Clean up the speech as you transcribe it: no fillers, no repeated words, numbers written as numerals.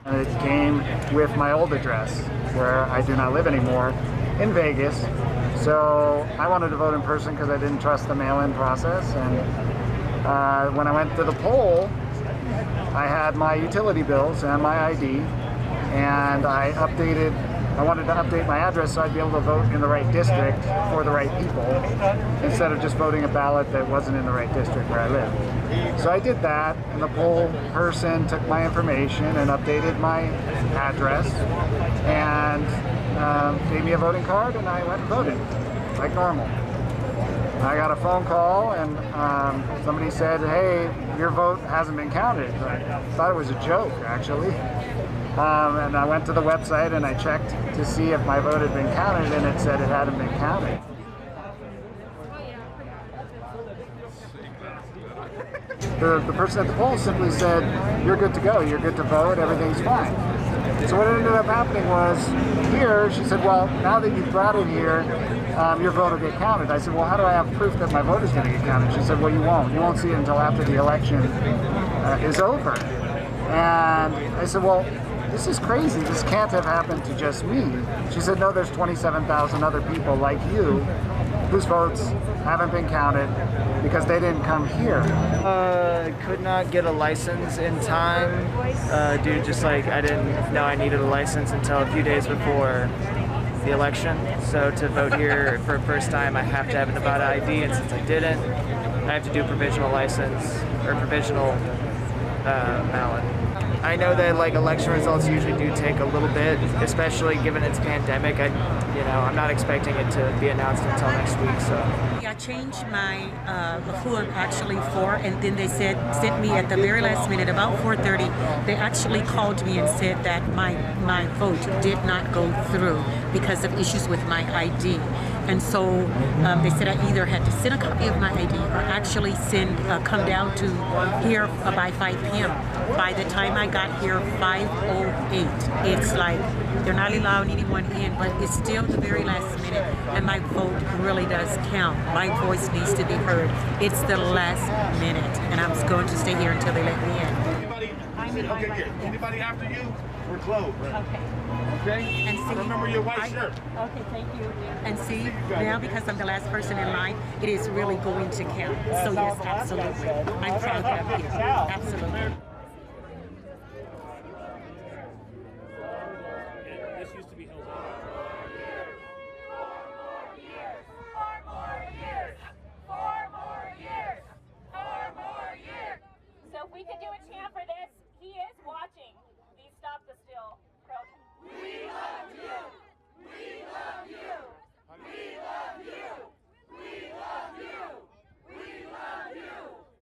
And it came with my old address, where I do not live anymore, in Vegas. So I wanted to vote in person because I didn't trust the mail-in process. And when I went to the poll, I had my utility bills and my ID, and I wanted to update my address so I'd be able to vote in the right district for the right people, instead of just voting a ballot that wasn't in the right district where I live. So I did that, and the poll person took my information and updated my address, and gave me a voting card, and I went and voted, like normal. I got a phone call, and somebody said, "Hey, your vote hasn't been counted." I thought it was a joke, actually. And I went to the website and I checked to see if my vote had been counted, and it said it hadn't been counted. The person at the poll simply said, "You're good to go, you're good to vote, everything's fine." So what ended up happening was, here, she said, "Well, now that you've brought it here, your vote will get counted." I said, "Well, how do I have proof that my vote is going to get counted?" She said, "Well, you won't see it until after the election is over." And I said, "Well, this is crazy. This can't have happened to just me." She said, "No, there's 27,000 other people like you whose votes haven't been counted because they didn't come here." Could not get a license in time, due to just like I didn't know I needed a license until a few days before the election. So to vote here for the first time, I have to have a Nevada ID, and since I didn't, I have to do provisional license or provisional ballot. I know that like election results usually do take a little bit, especially given it's pandemic. I'm not expecting it to be announced until next week. So I changed my form actually and then they sent me at the very last minute, about 4:30. They actually called me and said that my vote did not go through because of issues with my ID. And so they said I either had to send a copy of my ID or actually come down to here by 5 p.m. By the time I got here, 5:08, it's like they're not allowing anyone in, but it's still the very last minute, and my vote really does count. My voice needs to be heard. It's the last minute, and I'm going to stay here until they let me in. Anybody after you, we're closed. Okay? And see, remember your white shirt. Okay, thank you. And see, now because I'm the last person in line, it is really going to count. So yes, absolutely. I'm proud that I'm here. Absolutely. This used to be held up. So if we could do a chant for this, he is watching.